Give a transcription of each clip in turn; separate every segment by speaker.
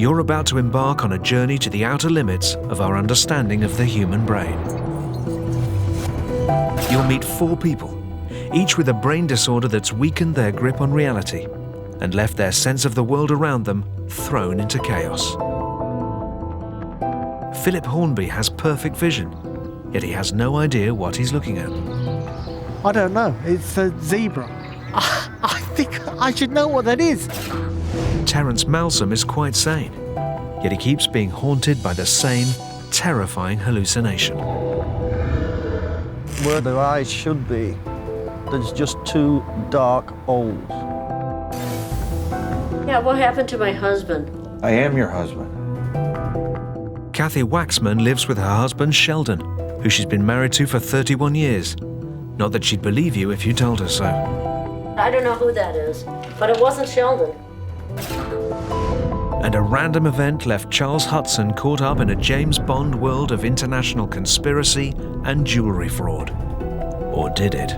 Speaker 1: You're about to embark on a journey to the outer limits of our understanding of the human brain. You'll meet 4 people, each with a brain disorder that's weakened their grip on reality and left their sense of the world around them thrown into chaos. Philip Hornby has perfect vision, yet he has no idea what he's looking at.
Speaker 2: I don't know. It's a zebra. I think I should know what that is.
Speaker 1: Terence Malsom is quite sane, yet he keeps being haunted by the same terrifying hallucination.
Speaker 3: Where the eyes should be, there's just 2 dark holes.
Speaker 4: Yeah, what happened to my husband?
Speaker 5: I am your husband.
Speaker 1: Kathy Waxman lives with her husband Sheldon, who she's been married to for 31 years. Not that she'd believe you if you told her so.
Speaker 4: I don't know who that is, but it wasn't Sheldon.
Speaker 1: And a random event left Charles Hudson caught up in a James Bond world of international conspiracy and jewellery fraud. Or did it?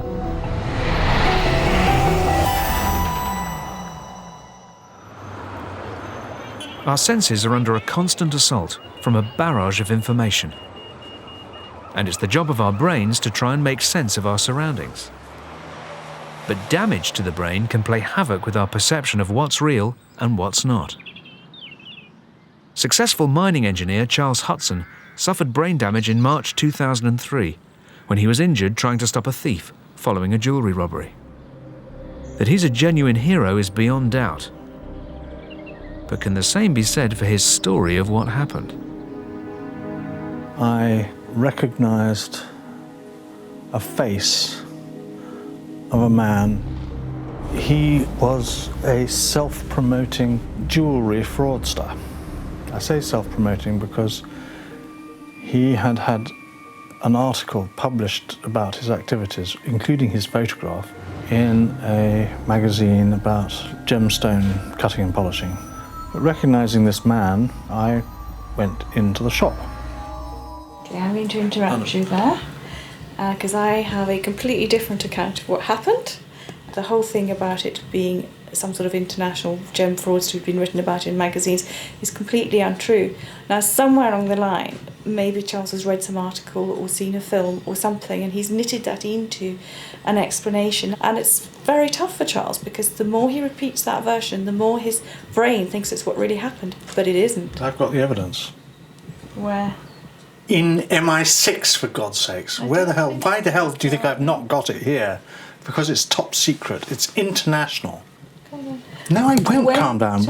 Speaker 1: Our senses are under a constant assault from a barrage of information. And it's the job of our brains to try and make sense of our surroundings. But damage to the brain can play havoc with our perception of what's real and what's not. Successful mining engineer Charles Hudson suffered brain damage in March 2003 when he was injured trying to stop a thief following a jewellery robbery. That he's a genuine hero is beyond doubt. But can the same be said for his story of what happened?
Speaker 6: I recognised a face of a man. He was a self-promoting jewellery fraudster. I say self-promoting because he had had an article published about his activities, including his photograph, in a magazine about gemstone cutting and polishing. But recognising this man, I went into the shop.
Speaker 7: Okay, I'm going to interrupt you there, because I have a completely different account of what happened. The whole thing about it being some sort of international gem fraudster who'd been written about in magazines is completely untrue. Now, somewhere along the line, maybe Charles has read some article or seen a film or something, and he's knitted that into an explanation. And it's very tough for Charles, because the more he repeats that version, the more his brain thinks it's what really happened, but it isn't.
Speaker 6: I've got the evidence.
Speaker 7: Where?
Speaker 6: In MI6, for God's sakes. Why the hell do you think I've not got it here? Because it's top secret. It's international. No, I won't calm down.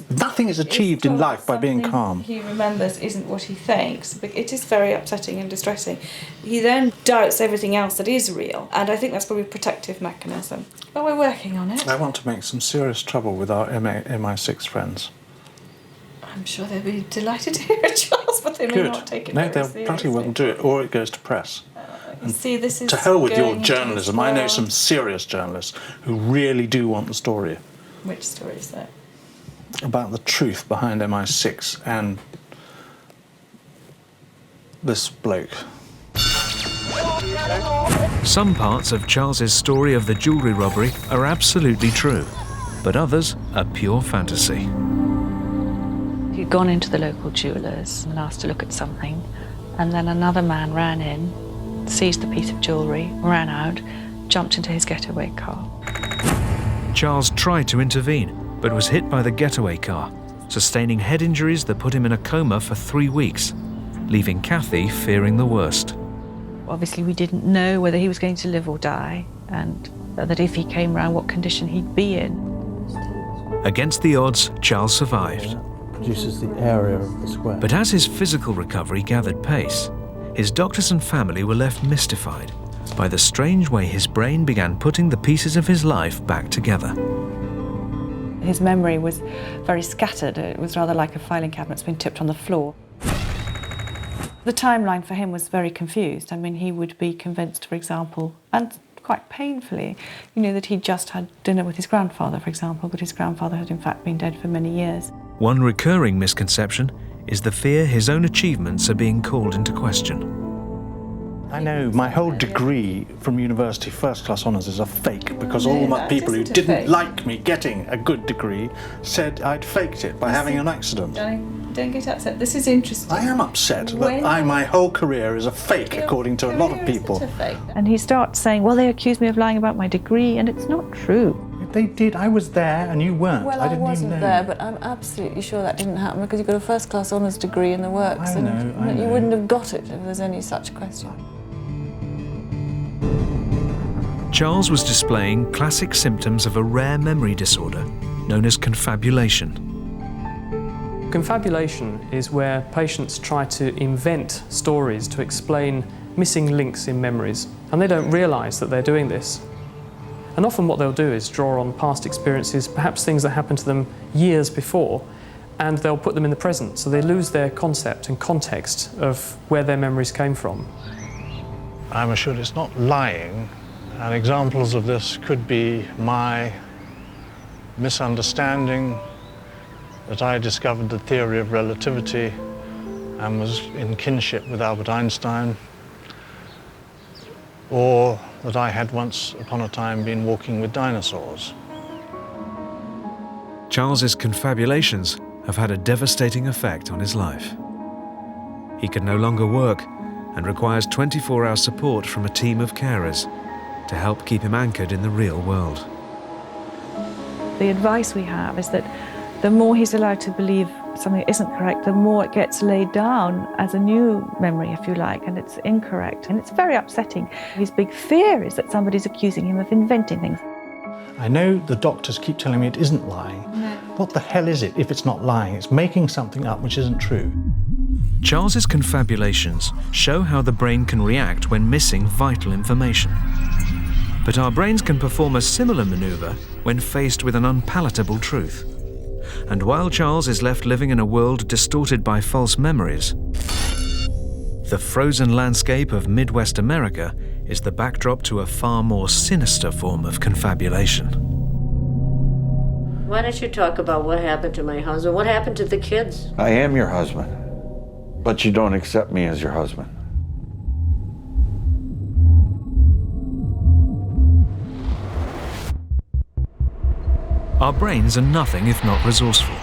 Speaker 6: Nothing is achieved in life by being calm.
Speaker 7: He remembers isn't what he thinks. But it is very upsetting and distressing. He then doubts everything else that is real, and I think that's probably a protective mechanism. But we're working on it.
Speaker 6: I want to make some serious trouble with our MI6 friends.
Speaker 7: I'm sure they'll be delighted to hear it, Charles, but they may not take it very seriously.
Speaker 6: No, they probably won't do it, or it goes to press.
Speaker 7: See, this is
Speaker 6: to hell with your journalism. I know some serious journalists who really do want the story.
Speaker 7: Which story is that?
Speaker 6: About the truth behind MI6 and this bloke.
Speaker 1: Some parts of Charles's story of the jewellery robbery are absolutely true, but others are pure fantasy.
Speaker 8: He'd gone into the local jewellers and asked to look at something, and then another man ran in, seized the piece of jewellery, ran out, jumped into his getaway car.
Speaker 1: Charles tried to intervene, but was hit by the getaway car, sustaining head injuries that put him in a coma for 3 weeks, leaving Kathy fearing the worst.
Speaker 8: Obviously, we didn't know whether he was going to live or die, and that if he came round, what condition he'd be in.
Speaker 1: Against the odds, Charles survived.
Speaker 3: Produces the area of the square.
Speaker 1: But as his physical recovery gathered pace, his doctors and family were left mystified by the strange way his brain began putting the pieces of his life back together.
Speaker 8: His memory was very scattered. It was rather like a filing cabinet's been tipped on the floor. The timeline for him was very confused. I mean, he would be convinced, for example, and quite painfully, that he'd just had dinner with his grandfather, for example, but his grandfather had in fact been dead for many years.
Speaker 1: One recurring misconception is the fear his own achievements are being called into question.
Speaker 6: I know, my whole degree from university, first class honours, is a fake because all my people who didn't like me getting a good degree said I'd faked it by having an accident.
Speaker 7: Darling, don't get upset. This is interesting.
Speaker 6: I am upset that my whole career is a fake according to a lot of people.
Speaker 8: And he starts saying, well, they accused me of lying about my degree, and it's not true.
Speaker 6: They did. I was there and you weren't.
Speaker 5: Well, I wasn't there, but I'm absolutely sure that didn't happen because you've got a first-class honours degree in the works.
Speaker 6: I know.
Speaker 5: You wouldn't have got it if there's any such question.
Speaker 1: Charles was displaying classic symptoms of a rare memory disorder known as confabulation.
Speaker 9: Confabulation is where patients try to invent stories to explain missing links in memories, and they don't realise that they're doing this. And often what they'll do is draw on past experiences, perhaps things that happened to them years before, and they'll put them in the present, so they lose their concept and context of where their memories came from.
Speaker 6: I'm assured it's not lying, and examples of this could be my misunderstanding that I discovered the theory of relativity and was in kinship with Albert Einstein, or that I had once upon a time been walking with dinosaurs.
Speaker 1: Charles's confabulations have had a devastating effect on his life. He can no longer work and requires 24-hour support from a team of carers to help keep him anchored in the real world.
Speaker 8: The advice we have is that the more he's allowed to believe something isn't correct, the more it gets laid down as a new memory, if you like, and it's incorrect. And it's very upsetting. His big fear is that somebody's accusing him of inventing things.
Speaker 6: I know the doctors keep telling me it isn't lying. No. What the hell is it if it's not lying? It's making something up which isn't true.
Speaker 1: Charles's confabulations show how the brain can react when missing vital information. But our brains can perform a similar maneuver when faced with an unpalatable truth. And while Charles is left living in a world distorted by false memories, the frozen landscape of Midwest America is the backdrop to a far more sinister form of confabulation.
Speaker 4: Why don't you talk about what happened to my husband? What happened to the kids?
Speaker 10: I am your husband, but you don't accept me as your husband.
Speaker 1: Our brains are nothing if not resourceful.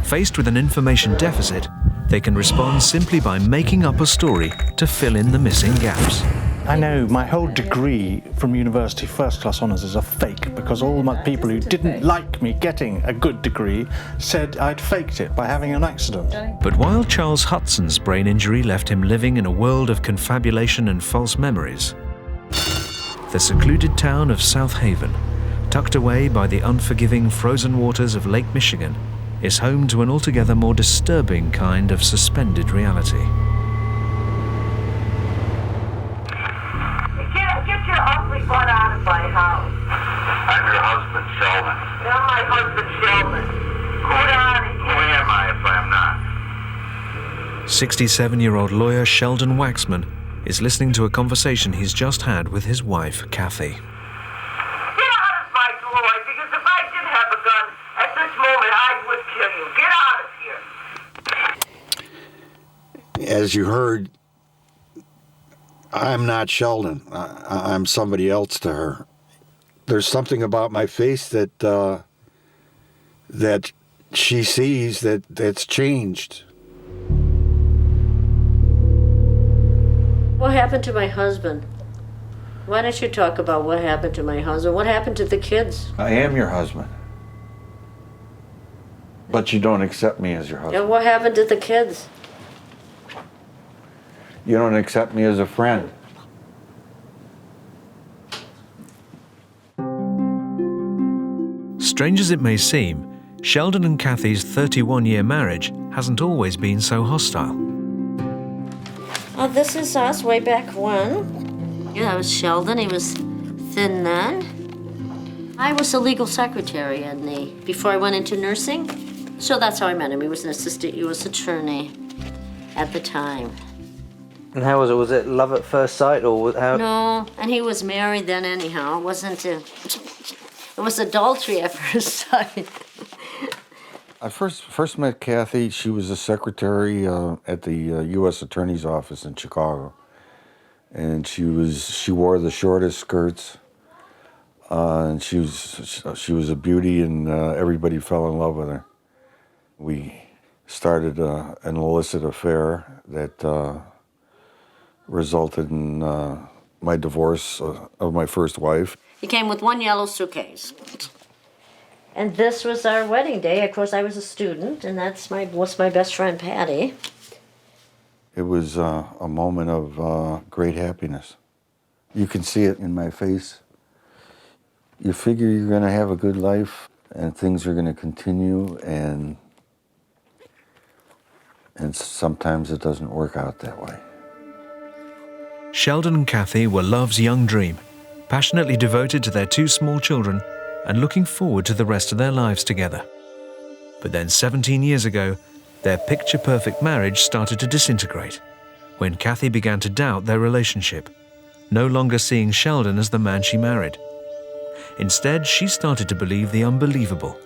Speaker 1: Faced with an information deficit, they can respond simply by making up a story to fill in the missing gaps.
Speaker 6: I know, my whole degree from university, first class honours, is a fake because all my people who didn't like me getting a good degree said I'd faked it by having an accident.
Speaker 1: But while Charles Hudson's brain injury left him living in a world of confabulation and false memories, the secluded town of South Haven, tucked away by the unforgiving frozen waters of Lake Michigan, is home to an altogether more disturbing kind of suspended reality.
Speaker 11: Get your ugly butt out of my house.
Speaker 10: I'm your husband, Sheldon.
Speaker 11: You're my husband, Sheldon. Get out of here.
Speaker 10: Who am I if I'm not?
Speaker 1: 67-year-old lawyer Sheldon Waxman is listening to a conversation he's just had with his wife, Kathy.
Speaker 10: As you heard, I'm not Sheldon. I'm somebody else to her. There's something about my face that that she sees that's changed.
Speaker 4: What happened to my husband? Why don't you talk about what happened to my husband? What happened to the kids?
Speaker 10: I am your husband, but you don't accept me as your husband.
Speaker 4: And what happened to the kids?
Speaker 10: You don't accept me as a friend.
Speaker 1: Strange as it may seem, Sheldon and Kathy's 31-year marriage hasn't always been so hostile.
Speaker 4: Oh, this is us way back when. Yeah, that was Sheldon. He was thin then. I was a legal secretary before I went into nursing. So that's how I met him. He was an assistant U.S. attorney at the time.
Speaker 3: And how was it? Was it love at first sight, or how?
Speaker 4: No, and he was married then anyhow. It wasn't it was adultery at first sight.
Speaker 10: I first met Kathy. She was a secretary at the U.S. Attorney's office in Chicago. and she wore the shortest skirts, and she was a beauty, and everybody fell in love with her. We started an illicit affair that resulted in my divorce of my first wife.
Speaker 4: He came with one yellow suitcase. And this was our wedding day. Of course, I was a student, and that's was my best friend, Patty.
Speaker 10: It was a moment of great happiness. You can see it in my face. You figure you're going to have a good life, and things are going to continue, and sometimes it doesn't work out that way.
Speaker 1: Sheldon and Kathy were love's young dream, passionately devoted to their two small children and looking forward to the rest of their lives together. But then 17 years ago, their picture-perfect marriage started to disintegrate when Kathy began to doubt their relationship, no longer seeing Sheldon as the man she married. Instead, she started to believe the unbelievable,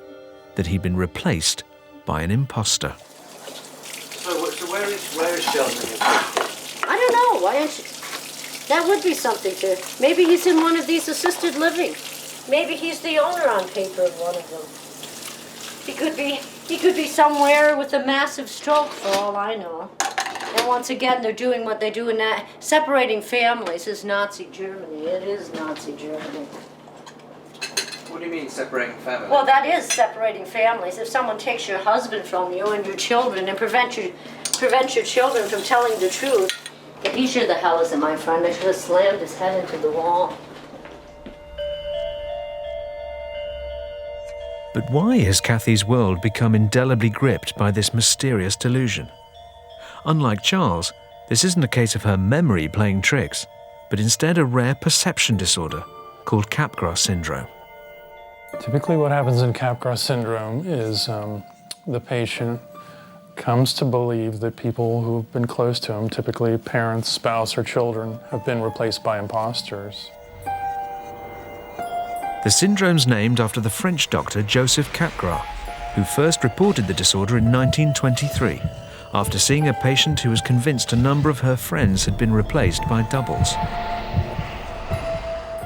Speaker 1: that he'd been replaced by an imposter.
Speaker 12: So where is Sheldon?
Speaker 4: I don't know. Why don't you... That would be something to... Maybe he's in one of these assisted living. Maybe he's the owner on paper of one of them. He could be somewhere with a massive stroke, for all I know. And once again, they're doing what they do in that. Separating families is Nazi Germany. It is Nazi Germany.
Speaker 12: What do you mean, separating families?
Speaker 4: Well, that is separating families. If someone takes your husband from you and your children and prevent your children from telling the truth, if he sure the hell isn't my friend, I should have slammed his head into the wall.
Speaker 1: But why has Kathy's world become indelibly gripped by this mysterious delusion? Unlike Charles, this isn't a case of her memory playing tricks, but instead a rare perception disorder called Capgras syndrome.
Speaker 6: Typically what happens in Capgras syndrome is the patient comes to believe that people who've been close to him, typically parents, spouse, or children, have been replaced by imposters.
Speaker 1: The syndrome's named after the French doctor Joseph Capgras, who first reported the disorder in 1923, after seeing a patient who was convinced a number of her friends had been replaced by doubles.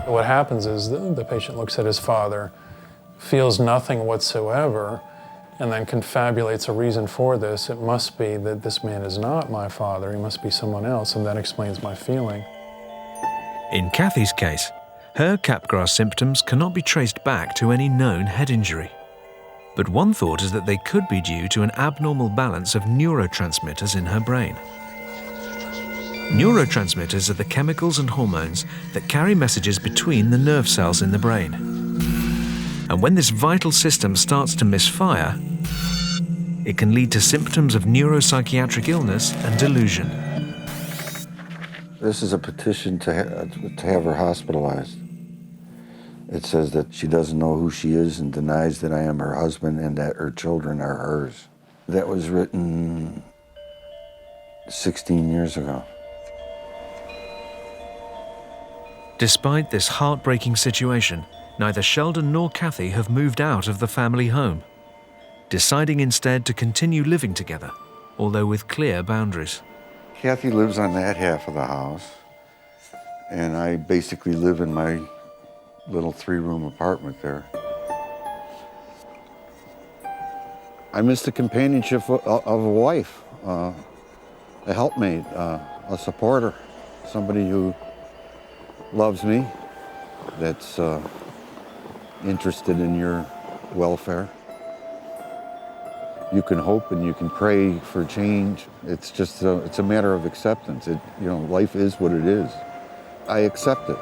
Speaker 6: What happens is the patient looks at his father, feels nothing whatsoever, and then confabulates a reason for this. It must be that this man is not my father, he must be someone else, and that explains my feeling.
Speaker 1: In Kathy's case, her Capgras symptoms cannot be traced back to any known head injury. But one thought is that they could be due to an abnormal balance of neurotransmitters in her brain. Neurotransmitters are the chemicals and hormones that carry messages between the nerve cells in the brain. And when this vital system starts to misfire, it can lead to symptoms of neuropsychiatric illness and delusion.
Speaker 10: This is a petition to have her hospitalized. It says that she doesn't know who she is and denies that I am her husband and that her children are hers. That was written 16 years ago.
Speaker 1: Despite this heartbreaking situation, neither Sheldon nor Kathy have moved out of the family home, deciding instead to continue living together, although with clear boundaries.
Speaker 10: Kathy lives on that half of the house, and I basically live in my little 3-room apartment there. I miss the companionship of a wife, a helpmate, a supporter, somebody who loves me, that's interested in your welfare. You can hope and you can pray for change. It's just it's a matter of acceptance. Life is what it is. I accept it.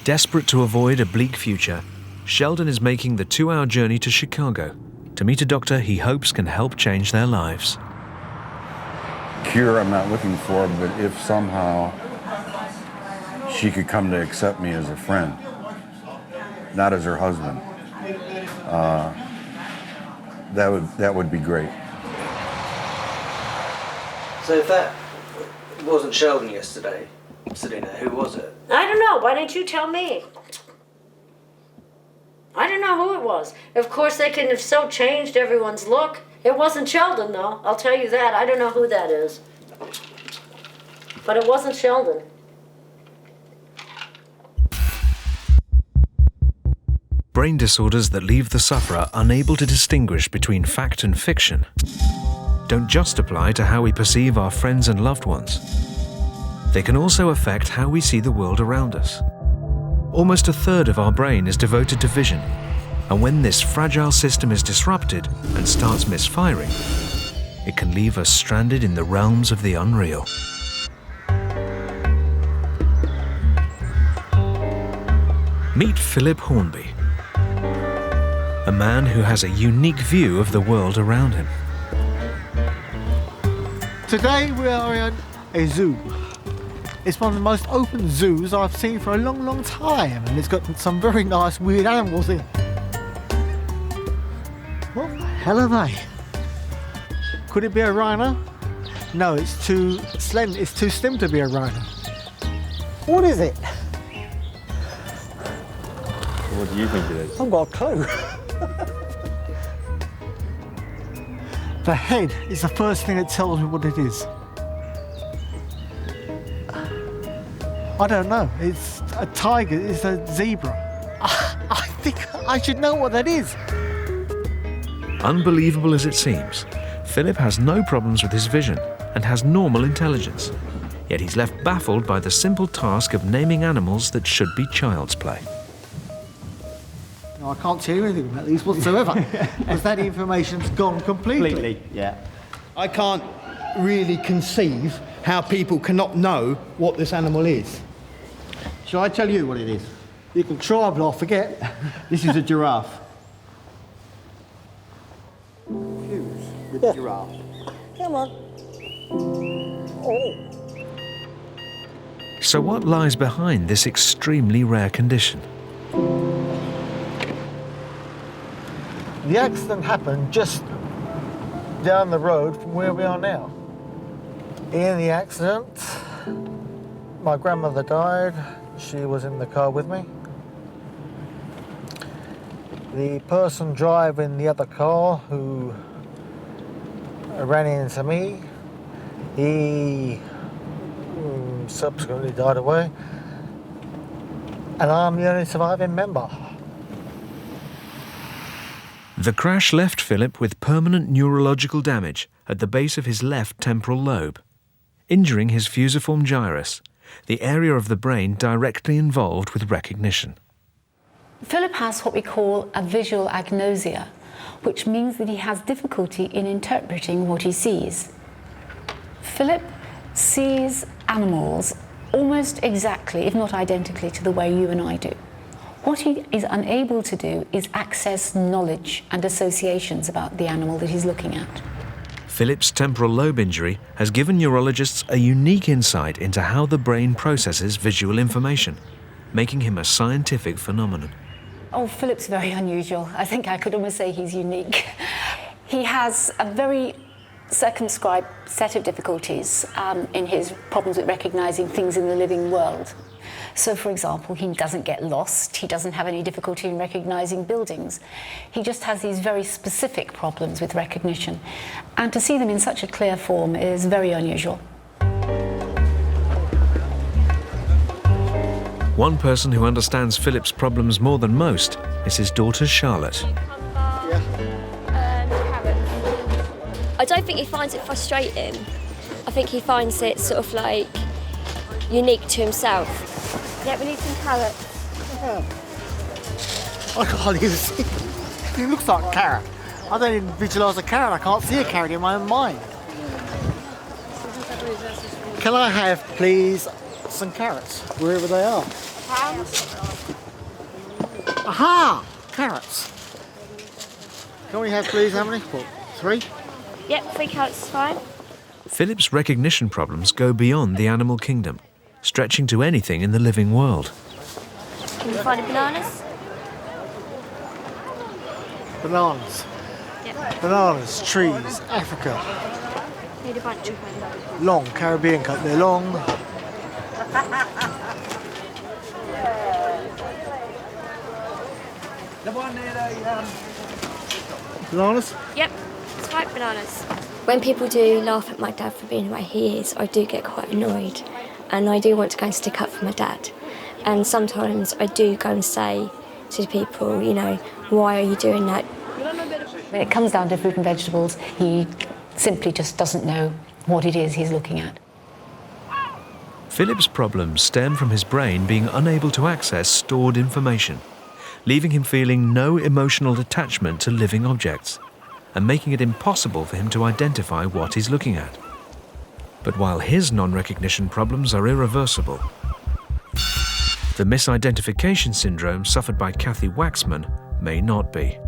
Speaker 1: Desperate to avoid a bleak future, Sheldon is making the 2-hour journey to Chicago to meet a doctor he hopes can help change their lives.
Speaker 10: Cure I'm not looking for, but if somehow she could come to accept me as a friend, not as her husband, that would be great.
Speaker 12: So if that wasn't Sheldon yesterday, Selena, who was it?
Speaker 4: I don't know. Why didn't you tell me? I don't know who it was. Of course, they can have so changed everyone's look. It wasn't Sheldon, though. I'll tell you that. I don't know who that is. But it wasn't Sheldon.
Speaker 1: Brain disorders that leave the sufferer unable to distinguish between fact and fiction don't just apply to how we perceive our friends and loved ones. They can also affect how we see the world around us. Almost a third of our brain is devoted to vision, and when this fragile system is disrupted and starts misfiring, it can leave us stranded in the realms of the unreal. Meet Philip Hornby, a man who has a unique view of the world around him.
Speaker 2: Today we are in a zoo. It's one of the most open zoos I've seen for a long, long time, and it's got some very nice, weird animals in it. What the hell are they? Could it be a rhino? No, it's too slim. It's too slim to be a rhino. What is it?
Speaker 13: What do you think it is?
Speaker 2: I've got a clue. The head is the first thing that tells me what it is. I don't know. It's a tiger. It's a zebra. I think I should know what that is.
Speaker 1: Unbelievable as it seems, Philip has no problems with his vision and has normal intelligence. Yet he's left baffled by the simple task of naming animals that should be child's play.
Speaker 2: No, I can't tell you anything about these whatsoever, because that information's gone completely.
Speaker 14: Yeah. I can't really conceive how people cannot know what this animal is. Shall I tell you what it is?
Speaker 2: You can try, but I'll forget.
Speaker 14: This is a giraffe. With a giraffe.
Speaker 2: Come on. Oh.
Speaker 1: So what lies behind this extremely rare condition?
Speaker 2: The accident happened just down the road from where we are now. In the accident, my grandmother died. She was in the car with me. The person driving the other car who ran into me, he subsequently died away. And I'm the only surviving member.
Speaker 1: The crash left Philip with permanent neurological damage at the base of his left temporal lobe, injuring his fusiform gyrus, the area of the brain directly involved with recognition.
Speaker 15: Philip has what we call a visual agnosia, which means that he has difficulty in interpreting what he sees. Philip sees animals almost exactly, if not identically, to the way you and I do. What he is unable to do is access knowledge and associations about the animal that he's looking at.
Speaker 1: Philip's temporal lobe injury has given neurologists a unique insight into how the brain processes visual information, making him a scientific phenomenon.
Speaker 15: Oh, Philip's very unusual. I think I could almost say he's unique. He has a very circumscribed set of difficulties in his problems with recognizing things in the living world. So, for example, he doesn't get lost, he doesn't have any difficulty in recognizing buildings. He just has these very specific problems with recognition. And to see them in such a clear form is very unusual.
Speaker 1: One person who understands Philip's problems more than most is his daughter Charlotte.
Speaker 16: I don't think he finds it frustrating. I think he finds it sort of like unique to himself. Yeah, we need some carrots.
Speaker 2: Yeah. I can't even see it. It looks like a carrot. I don't even visualise a carrot. I can't see a carrot in my own mind. Can I have, please, some carrots, wherever they are? Aha! Carrots. Can we have, please, how many? What, 3?
Speaker 16: Yep, 3 carrots is fine.
Speaker 1: Philip's recognition problems go beyond the animal kingdom, stretching to anything in the living world.
Speaker 16: Can you find bananas?
Speaker 2: Bananas.
Speaker 16: Yep.
Speaker 2: Bananas, trees, Africa.
Speaker 16: Need a bunch of them.
Speaker 2: Long, Caribbean cut, they're long.
Speaker 16: The one near
Speaker 2: Bananas?
Speaker 16: Yep, it's white bananas. When people do laugh at my dad for being the way he is, I do get quite annoyed. And I do want to go and stick up for my dad. And sometimes I do go and say to people, you know, why are you doing that?
Speaker 15: When it comes down to fruit and vegetables, he simply just doesn't know what it is he's looking at.
Speaker 1: Philip's problems stem from his brain being unable to access stored information, leaving him feeling no emotional attachment to living objects, and making it impossible for him to identify what he's looking at. But while his non-recognition problems are irreversible, the misidentification syndrome suffered by Kathy Waxman may not be.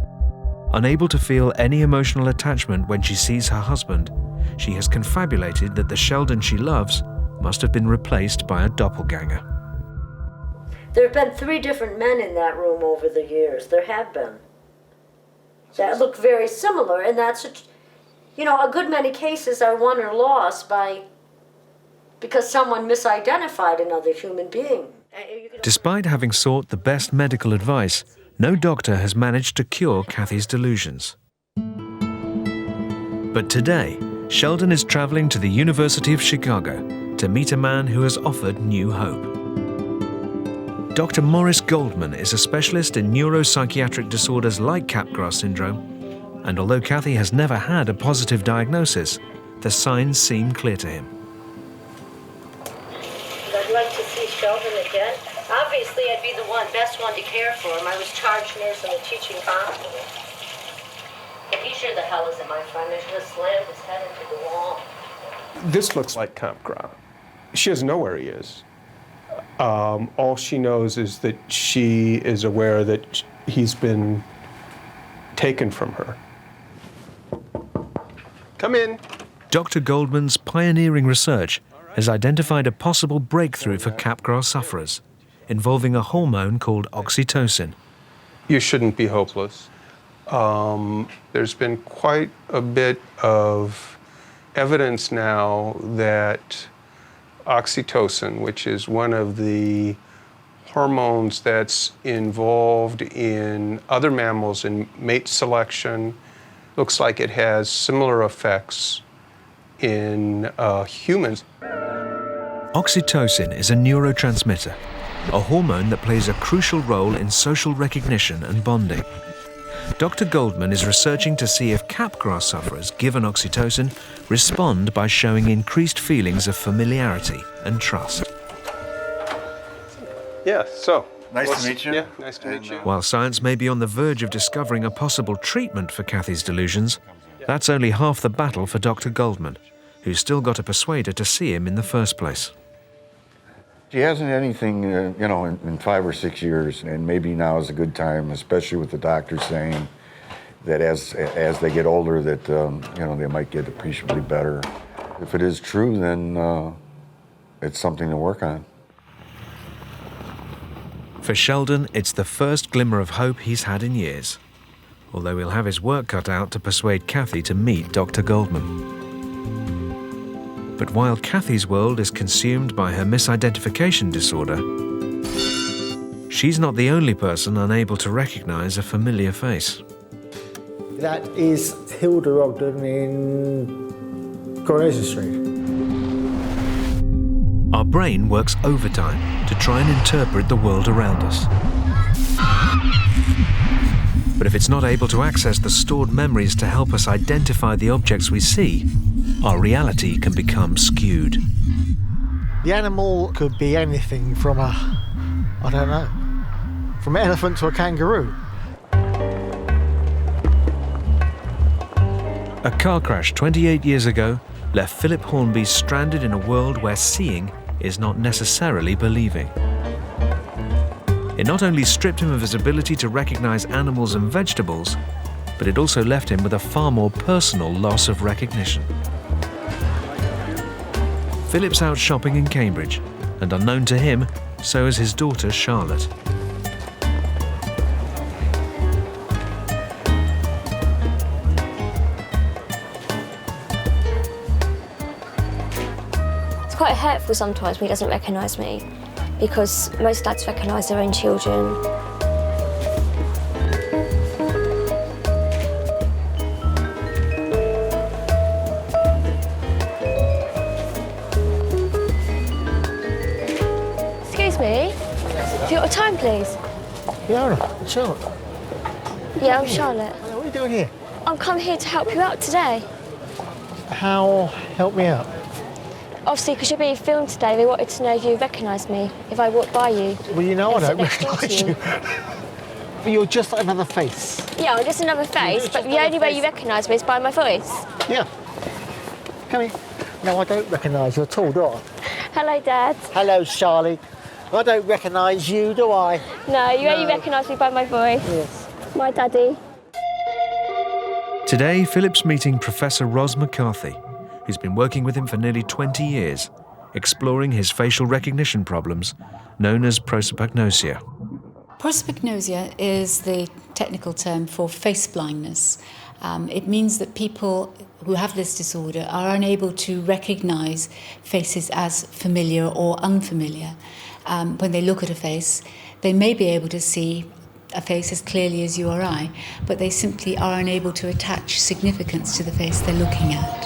Speaker 1: Unable to feel any emotional attachment when she sees her husband, she has confabulated that the Sheldon she loves must have been replaced by a doppelganger.
Speaker 4: There have been 3 different men in that room over the years. There have been. That look very similar, and that's, a good many cases are won or lost because someone misidentified another human being.
Speaker 1: Despite having sought the best medical advice, no doctor has managed to cure Kathy's delusions. But today, Sheldon is traveling to the University of Chicago to meet a man who has offered new hope. Dr. Morris Goldman is a specialist in neuropsychiatric disorders like Capgras syndrome, and although Kathy has never had a positive diagnosis, the signs seem clear to him.
Speaker 4: I'd like to see Sheldon again. Obviously, I'd be the best one to care for him. I was charge nurse in a teaching hospital. But he sure the hell isn't my friend. I should have slammed his head into the wall.
Speaker 17: This looks like Capgras. She doesn't know where he is. All she knows is that she is aware that he's been taken from her. Come in.
Speaker 1: Dr. Goldman's pioneering research has identified a possible breakthrough for Capgras sufferers, involving a hormone called oxytocin.
Speaker 17: You shouldn't be hopeless. There's been quite a bit of evidence now that oxytocin, which is one of the hormones that's involved in other mammals in mate selection, looks like it has similar effects in humans.
Speaker 1: Oxytocin is a neurotransmitter, a hormone that plays a crucial role in social recognition and bonding. Dr. Goldman is researching to see if Capgras sufferers given oxytocin respond by showing increased feelings of familiarity and trust.
Speaker 17: Yeah, so.
Speaker 10: Nice to meet you.
Speaker 17: Yeah, nice to meet you.
Speaker 1: While science may be on the verge of discovering a possible treatment for Kathy's delusions, that's only half the battle for Dr. Goldman, who's still got to persuade her to see him in the first place.
Speaker 10: She hasn't had anything, in 5 or 6 years, and maybe now is a good time, especially with the doctors saying that as they get older, that they might get appreciably better. If it is true, then it's something to work on.
Speaker 1: For Sheldon, it's the first glimmer of hope he's had in years, although he'll have his work cut out to persuade Kathy to meet Dr. Goldman. But while Kathy's world is consumed by her misidentification disorder, she's not the only person unable to recognize a familiar face.
Speaker 2: That is Hilda Ogden in Coronation Street.
Speaker 1: Our brain works overtime to try and interpret the world around us. But if it's not able to access the stored memories to help us identify the objects we see, our reality can become skewed.
Speaker 2: The animal could be anything from from an elephant to a kangaroo.
Speaker 1: A car crash 28 years ago left Philip Hornby stranded in a world where seeing is not necessarily believing. It not only stripped him of his ability to recognize animals and vegetables, but it also left him with a far more personal loss of recognition. Philip's out shopping in Cambridge, and unknown to him, so is his daughter Charlotte.
Speaker 16: It's quite hurtful sometimes when he doesn't recognise me, because most dads recognise their own children. time, please?
Speaker 2: Fiona, Charlotte.
Speaker 16: Yeah, I'm Charlotte.
Speaker 2: What are you doing here?
Speaker 16: I'm come here to help you out today.
Speaker 2: How? Help me out.
Speaker 16: Obviously, because you're being filmed today, they wanted to know if you recognise me, if I walk by you.
Speaker 2: Well, you know I
Speaker 16: and sit
Speaker 2: don't
Speaker 16: next door
Speaker 2: recognise
Speaker 16: to
Speaker 2: you. But you're just like another face.
Speaker 16: Yeah, I'm just another face, but the only way you recognise me is by my voice.
Speaker 2: Yeah. Come here. No, I don't recognise you at all, do I?
Speaker 16: Hello, Dad.
Speaker 2: Hello, Charlie. I don't recognise you, do I?
Speaker 16: No, you only recognise me by my voice.
Speaker 2: Yes.
Speaker 16: My daddy.
Speaker 1: Today, Philip's meeting Professor Ros McCarthy, who's been working with him for nearly 20 years, exploring his facial recognition problems, known as prosopagnosia.
Speaker 18: Prosopagnosia is the technical term for face blindness. It means that people who have this disorder are unable to recognise faces as familiar or unfamiliar. When they look at a face, they may be able to see a face as clearly as you or I, but they simply are unable to attach significance to the face they're looking at.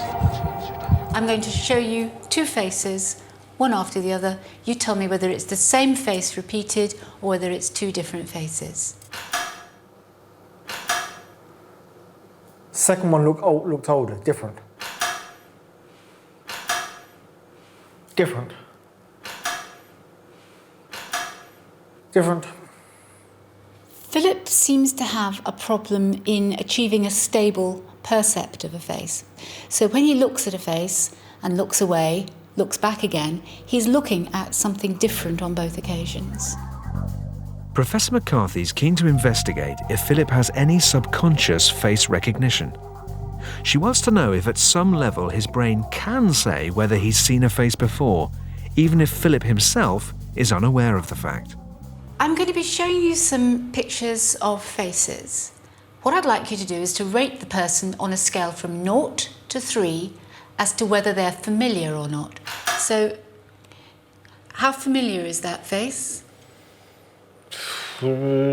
Speaker 18: I'm going to show you two faces, one after the other. You tell me whether it's the same face repeated or whether it's two different faces.
Speaker 2: Second one looked older, different. Different. Different.
Speaker 18: Philip seems to have a problem in achieving a stable percept of a face. So when he looks at a face and looks away, looks back again, he's looking at something different on both occasions.
Speaker 1: Professor McCarthy's keen to investigate if Philip has any subconscious face recognition. She wants to know if at some level his brain can say whether he's seen a face before, even if Philip himself is unaware of the fact.
Speaker 18: I'm going to be showing you some pictures of faces. What I'd like you to do is to rate the person on a scale from 0 to 3 as to whether they're familiar or not. So, how familiar is that face?
Speaker 2: 2.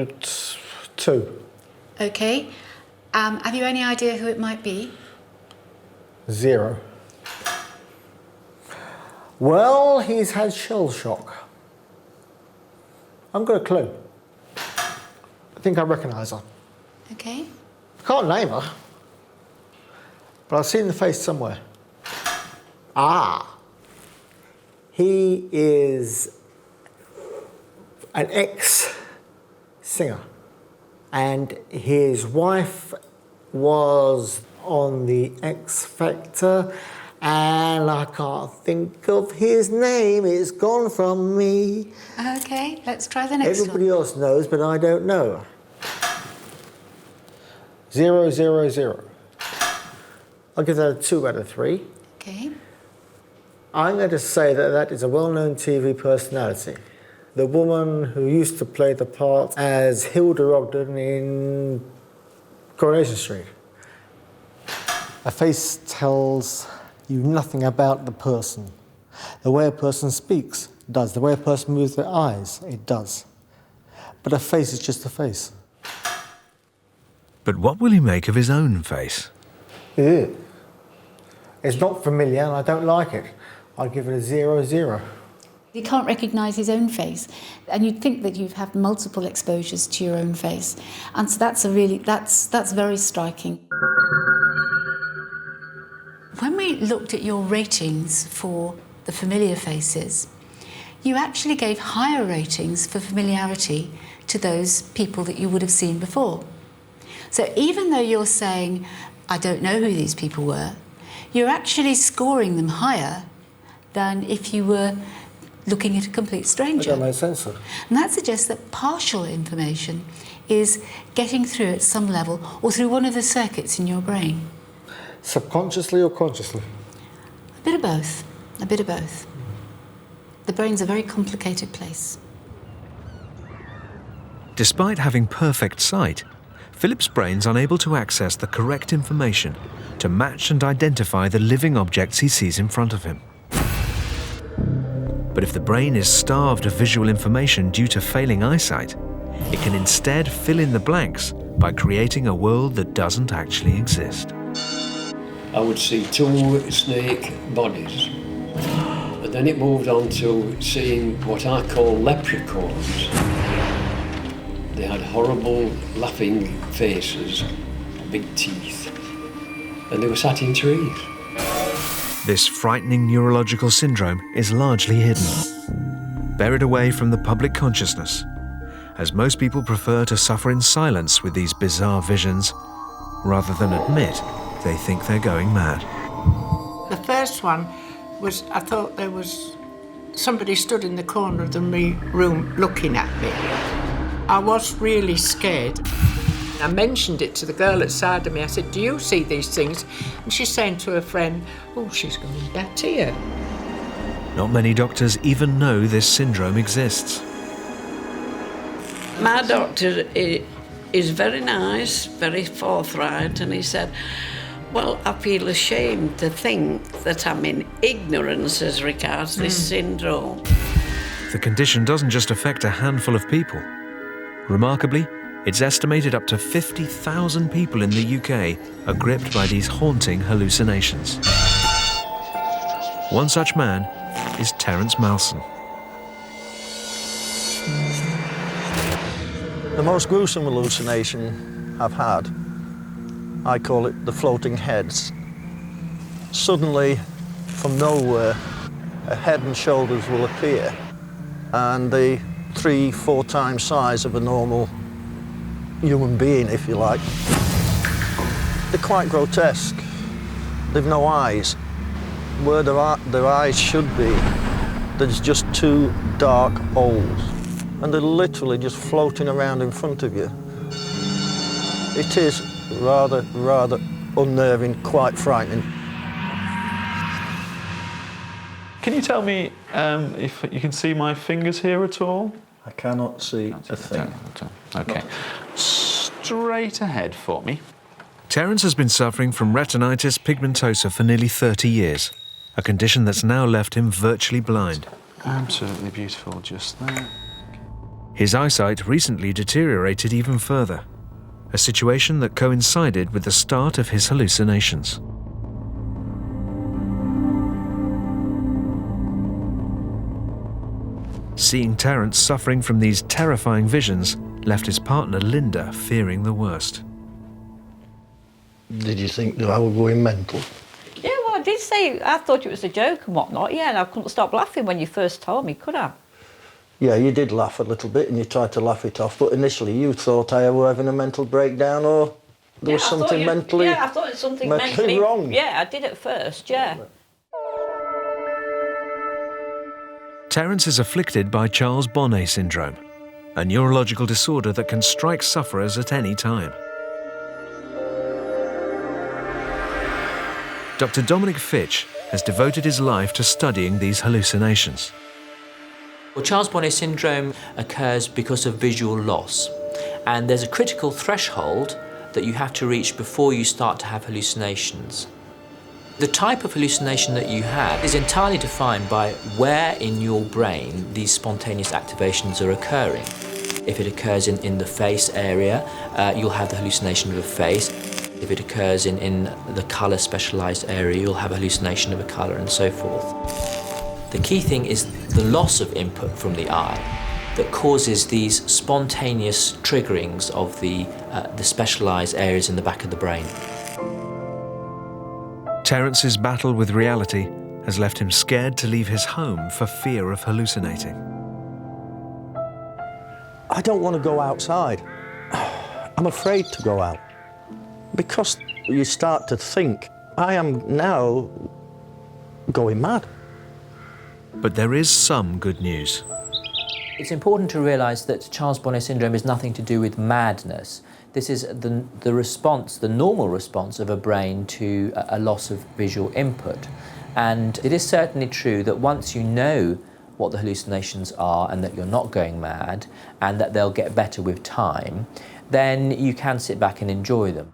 Speaker 18: Okay. Have you any idea who it might be?
Speaker 2: 0. Well, he's had shell shock. I've got a clue. I think I recognise her.
Speaker 18: Okay.
Speaker 2: I can't name her, but I've seen the face somewhere. Ah. He is an ex-singer, and his wife was on the X Factor, and I can't think of his name. It's gone from me.
Speaker 18: Okay, let's try the next
Speaker 2: Everybody else knows, but I don't know. 0, 0, 0. I'll give that a 2 out of 3.
Speaker 18: Okay.
Speaker 2: I'm going to say that that is a well-known TV personality. The woman who used to play the part as Hilda Ogden in Coronation Street. A face tells you nothing about the person. The way a person speaks does. The way a person moves their eyes, it does. But a face is just a face.
Speaker 1: But what will he make of his own face?
Speaker 2: Yeah. It's not familiar and I don't like it. I'll give it a 0, 0.
Speaker 18: He can't recognise his own face, and you'd think that you've had multiple exposures to your own face, and so that's very striking. When we looked at your ratings for the familiar faces, you actually gave higher ratings for familiarity to those people that you would have seen before. So even though you're saying, I don't know who these people were, you're actually scoring them higher than if you were looking at a complete stranger.
Speaker 2: That makes sense, sir.
Speaker 18: And that suggests that partial information is getting through at some level or through one of the circuits in your brain.
Speaker 2: Subconsciously or consciously?
Speaker 18: A bit of both. A bit of both. The brain's a very complicated place.
Speaker 1: Despite having perfect sight, Philip's brain's unable to access the correct information to match and identify the living objects he sees in front of him. But if the brain is starved of visual information due to failing eyesight, it can instead fill in the blanks by creating a world that doesn't actually exist.
Speaker 19: I would see 2 snake bodies. And then it moved on to seeing what I call leprechauns. they had horrible laughing faces, big teeth, and they were sat in trees.
Speaker 1: This frightening neurological syndrome is largely hidden, buried away from the public consciousness, as most people prefer to suffer in silence with these bizarre visions, rather than admit they think they're going mad.
Speaker 20: The first one was, I thought there was somebody stood in the corner of the room looking at me. I was really scared. I mentioned it to the girl outside of me. I said, do you see these things? And she's saying to her friend, oh, she's going back here.
Speaker 1: Not many doctors even know this syndrome exists.
Speaker 21: My doctor is very nice, very forthright, and he said, well, I feel ashamed to think that I'm in ignorance as regards this syndrome.
Speaker 1: The condition doesn't just affect a handful of people. Remarkably, it's estimated up to 50,000 people in the UK are gripped by these haunting hallucinations. One such man is Terence Malson.
Speaker 3: The most gruesome hallucination I've had, I call it the floating heads. Suddenly, from nowhere, a head and shoulders will appear, and the 3-4 times size of a normal human being, if you like. They're quite grotesque. They've no eyes. Where their eyes should be, there's just 2 dark holes, and they're literally just floating around in front of you. It is rather unnerving, quite frightening.
Speaker 6: Can you tell me if you can see my fingers here at all?
Speaker 3: I cannot see a thing.
Speaker 6: Okay. Straight ahead for me.
Speaker 1: Terence has been suffering from retinitis pigmentosa for nearly 30 years, a condition that's now left him virtually blind.
Speaker 6: Absolutely beautiful, just there.
Speaker 1: His eyesight recently deteriorated even further, a situation that coincided with the start of his hallucinations. Seeing Terence suffering from these terrifying visions left his partner Linda fearing the worst.
Speaker 3: Did you think that I was going mental?
Speaker 22: Yeah, well, I did say I thought it was a joke and whatnot, yeah, and I couldn't stop laughing when you first told me, could I?
Speaker 3: Yeah, you did laugh a little bit and you tried to laugh it off, but initially you thought I were having a mental breakdown or there was something mentally
Speaker 22: Yeah, I thought it was something mentally
Speaker 3: wrong.
Speaker 22: Yeah, I did at first, yeah.
Speaker 1: Terence is afflicted by Charles Bonnet syndrome, a neurological disorder that can strike sufferers at any time. Dr. Dominic Fitch has devoted his life to studying these hallucinations.
Speaker 23: Well, Charles Bonnet syndrome occurs because of visual loss, and there's a critical threshold that you have to reach before you start to have hallucinations. The type of hallucination that you have is entirely defined by where in your brain these spontaneous activations are occurring. If it occurs in the face area, you'll have the hallucination of a face. If it occurs in the colour specialised area, you'll have a hallucination of a colour and so forth. The key thing is the loss of input from the eye that causes these spontaneous triggerings of the specialised areas in the back of the brain.
Speaker 1: Terence's battle with reality has left him scared to leave his home for fear of hallucinating.
Speaker 3: I don't want to go outside. I'm afraid to go out. Because you start to think, I am now going mad.
Speaker 1: But there is some good news.
Speaker 23: It's important to realise that Charles Bonnet syndrome is nothing to do with madness. This is the response, the normal response of a brain to a loss of visual input. And it is certainly true that once you know what the hallucinations are and that you're not going mad and that they'll get better with time, then you can sit back and enjoy them.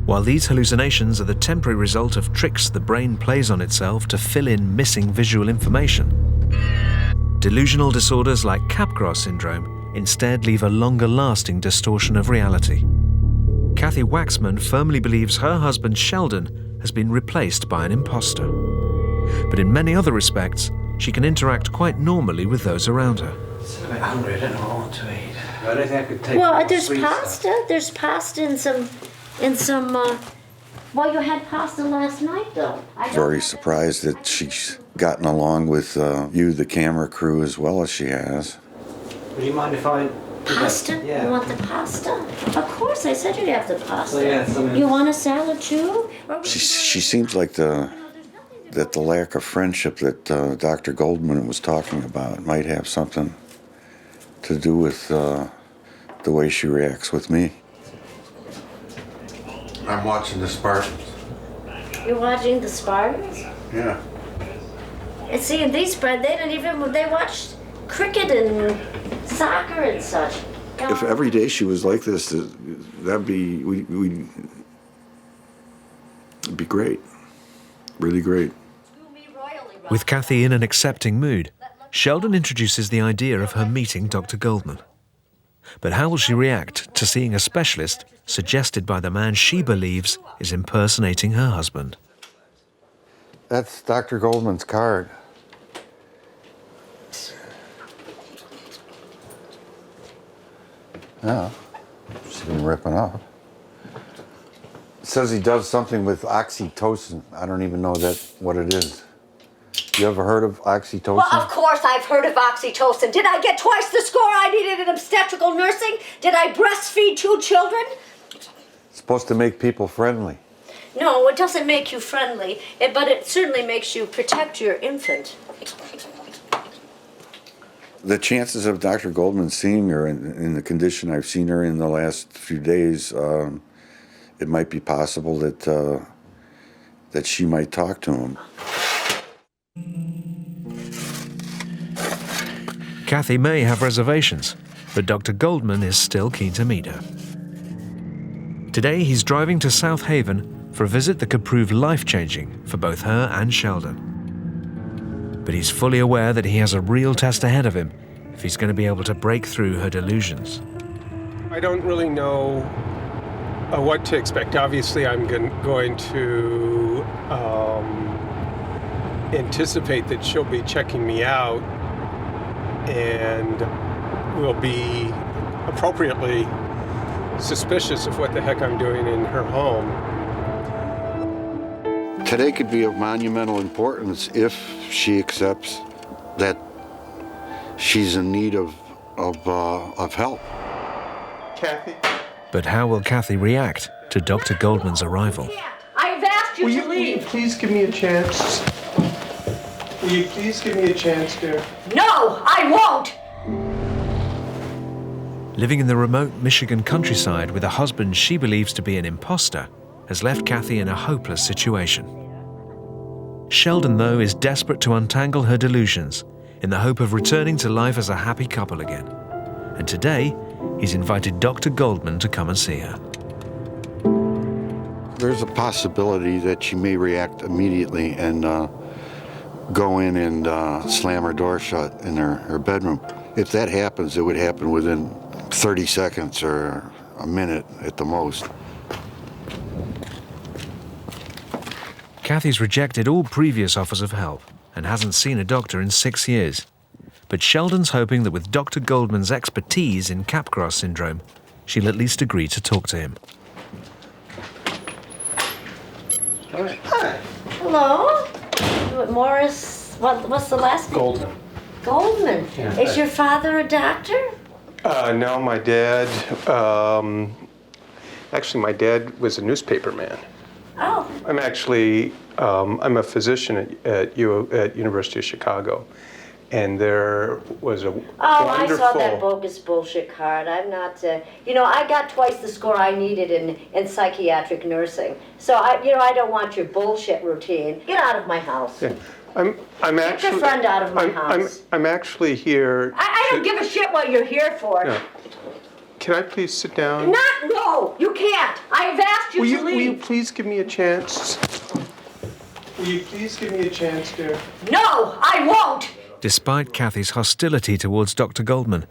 Speaker 1: While these hallucinations are the temporary result of tricks the brain plays on itself to fill in missing visual information, delusional disorders like Capgras syndrome instead leave a longer-lasting distortion of reality. Kathy Waxman firmly believes her husband Sheldon has been replaced by an imposter. But in many other respects, she can interact quite normally with those around her.
Speaker 19: I'm a bit hungry, I don't know what I want to eat. I don't think I could take
Speaker 4: Well,
Speaker 19: more
Speaker 4: there's
Speaker 19: sweet
Speaker 4: pasta.
Speaker 19: stuff.
Speaker 4: There's pasta in some. Well, you had pasta last night, though.
Speaker 10: Very surprised that she's gotten along with you, the camera crew, as well as she has.
Speaker 19: Would you mind if I...
Speaker 4: Pasta?
Speaker 19: Yeah.
Speaker 4: You want the pasta? Of course, I said you'd have the pasta.
Speaker 19: So, yeah, something...
Speaker 4: You want a salad too?
Speaker 10: She seems like the lack of friendship that Dr. Goldman was talking about might have something to do with the way she reacts with me. I'm watching the Spartans.
Speaker 4: You're watching the Spartans?
Speaker 10: Yeah.
Speaker 4: And see, these they watched cricket and soccer and such.
Speaker 10: If every day she was like this, that'd be it'd be great, really great.
Speaker 1: With Kathy in an accepting mood, Sheldon introduces the idea of her meeting Dr. Goldman. But how will she react to seeing a specialist suggested by the man she believes is impersonating her husband?
Speaker 10: That's Dr. Goldman's card. Yeah, she's been ripping up. It says he does something with oxytocin. I don't even know what it is. You ever heard of oxytocin?
Speaker 4: Well, of course I've heard of oxytocin. Did I get twice the score I needed in obstetrical nursing? Did I breastfeed 2 children?
Speaker 10: It's supposed to make people friendly.
Speaker 4: No, it doesn't make you friendly, but it certainly makes you protect your infant.
Speaker 10: The chances of Dr. Goldman seeing her in the condition I've seen her in the last few days, it might be possible that she might talk to him.
Speaker 1: Kathy may have reservations, but Dr. Goldman is still keen to meet her. Today he's driving to South Haven for a visit that could prove life-changing for both her and Sheldon. But he's fully aware that he has a real test ahead of him if he's going to be able to break through her delusions.
Speaker 17: I don't really know what to expect. Obviously, I'm going to anticipate that she'll be checking me out and will be appropriately suspicious of what the heck I'm doing in her home.
Speaker 10: Today could be of monumental importance if she accepts that she's in need of help.
Speaker 17: Kathy?
Speaker 1: But how will Kathy react to Dr. Goldman's arrival?
Speaker 4: I've asked you to leave.
Speaker 17: Will you please give me a chance? Will you please give me a chance, dear?
Speaker 4: No, I won't!
Speaker 1: Living in the remote Michigan countryside with a husband she believes to be an imposter has left Kathy in a hopeless situation. Sheldon, though, is desperate to untangle her delusions in the hope of returning to life as a happy couple again. And today, he's invited Dr. Goldman to come and see her.
Speaker 10: There's a possibility that she may react immediately and go in and slam her door shut in her bedroom. If that happens, it would happen within 30 seconds or a minute at the most.
Speaker 1: Kathy's rejected all previous offers of help and hasn't seen a doctor in 6 years. But Sheldon's hoping that with Dr. Goldman's expertise in Capgras syndrome, she'll at least agree to talk to him.
Speaker 17: Hi.
Speaker 4: Hello? Morris, what's the last name?
Speaker 17: Goldman.
Speaker 4: Goldman.
Speaker 17: Yeah.
Speaker 4: Is your father a doctor?
Speaker 17: No, my dad, actually my dad was a newspaper man.
Speaker 4: Oh.
Speaker 17: I'm actually, I'm a physician at University of Chicago. And there was a wonderful...
Speaker 4: I saw that bogus bullshit card. I'm not, I got twice the score I needed in psychiatric nursing. So, I don't want your bullshit routine. Get out of my house.
Speaker 17: Yeah. I'm actually...
Speaker 4: Get your friend out of my house.
Speaker 17: I'm actually here...
Speaker 4: I don't give a shit what you're here for.
Speaker 17: No. Can I please sit down?
Speaker 4: No, you can't. I've asked you to leave.
Speaker 17: Will you please give me a chance? Will you please give me a chance, dear?
Speaker 4: No, I won't.
Speaker 1: Despite Kathy's hostility towards Dr. Goldman,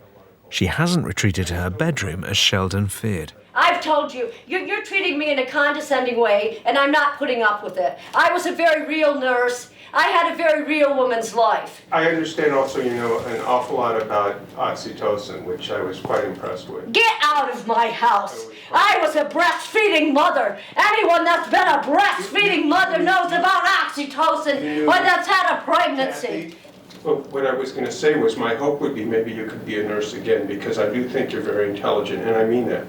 Speaker 1: she hasn't retreated to her bedroom as Sheldon feared.
Speaker 4: I've told you. You're treating me in a condescending way, and I'm not putting up with it. I was a very real nurse. I had a very real woman's life.
Speaker 17: I understand also you know an awful lot about oxytocin, which I was quite impressed with.
Speaker 4: Get out of my house. I was a breastfeeding mother. Anyone that's been a breastfeeding mother knows about oxytocin or that's had a pregnancy.
Speaker 17: Well, what I was going to say was my hope would be maybe you could be a nurse again, because I do think you're very intelligent, and I mean that.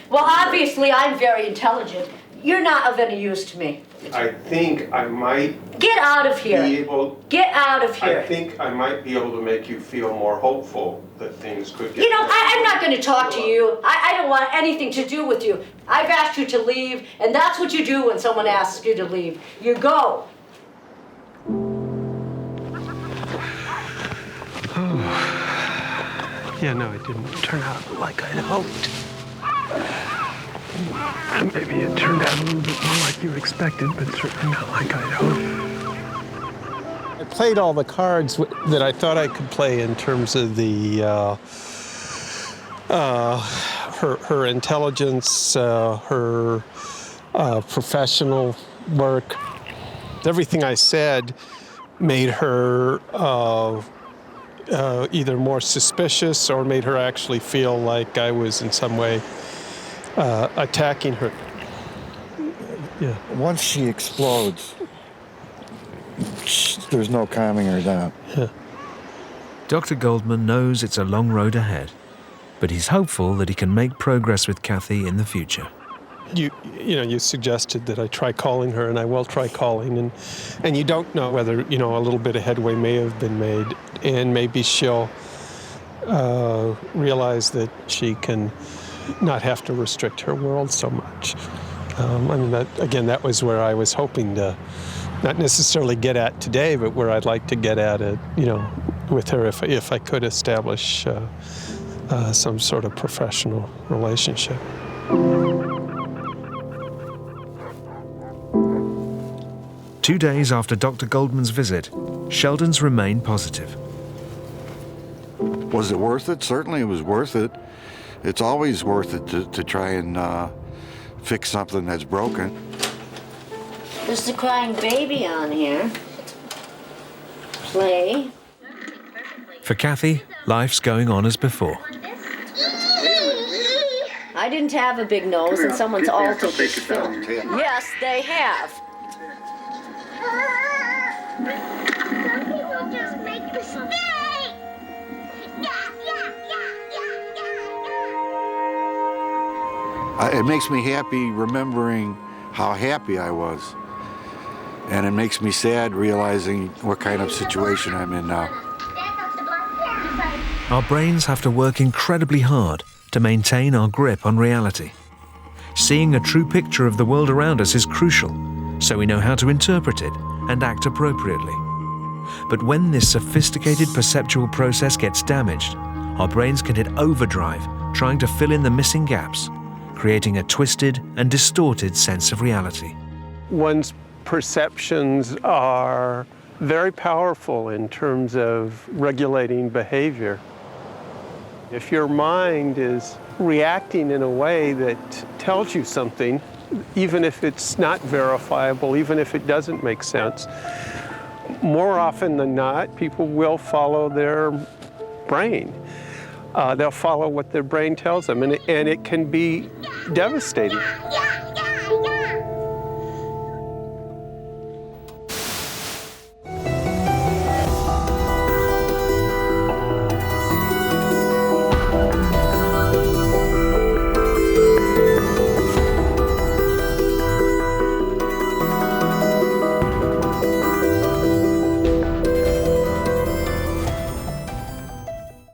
Speaker 4: Well, obviously I'm very intelligent. You're not of any use to me.
Speaker 17: I think I might
Speaker 4: Get out of here.
Speaker 17: be able...
Speaker 4: Get out of here.
Speaker 17: I think I might be able to make you feel more hopeful that things could get
Speaker 4: You know,
Speaker 17: better.
Speaker 4: I'm not going to talk to you. I don't want anything to do with you. I've asked you to leave, and that's what you do when someone asks you to leave. You go.
Speaker 17: Yeah, no, it didn't turn out like I'd hoped. Maybe it turned out a little bit more like you expected, but certainly not like I'd hoped. I played all the cards that I thought I could play in terms of the her intelligence, her professional work. Everything I said made her either more suspicious or made her actually feel like I was in some way attacking her. Yeah.
Speaker 10: Once she explodes, there's no calming her down.
Speaker 17: Yeah.
Speaker 1: Dr. Goldman knows it's a long road ahead, but he's hopeful that he can make progress with Kathy in the future.
Speaker 17: You suggested that I try calling her, and I will try calling, and you don't know whether, a little bit of headway may have been made, and maybe she'll realize that she can not have to restrict her world so much. That was where I was hoping to not necessarily get at today, but where I'd like to get at it, with her if I could establish some sort of professional relationship.
Speaker 1: 2 days after Dr. Goldman's visit, Sheldon's remained positive.
Speaker 10: Was it worth it? Certainly it was worth it. It's always worth it to try and fix something that's broken.
Speaker 4: There's the crying baby on here. Play.
Speaker 1: For Kathy, life's going on as before.
Speaker 4: I didn't have a big nose, and someone's altered this film. Yes, they have.
Speaker 10: It makes me happy remembering how happy I was. And it makes me sad realizing what kind of situation I'm in now.
Speaker 1: Our brains have to work incredibly hard to maintain our grip on reality. Seeing a true picture of the world around us is crucial, so we know how to interpret it and act appropriately. But when this sophisticated perceptual process gets damaged, our brains can hit overdrive trying to fill in the missing gaps, creating a twisted and distorted sense of reality.
Speaker 17: One's perceptions are very powerful in terms of regulating behavior. If your mind is reacting in a way that tells you something, even if it's not verifiable, even if it doesn't make sense, more often than not, people will follow their brain. They'll follow what their brain tells them, and it can be devastating.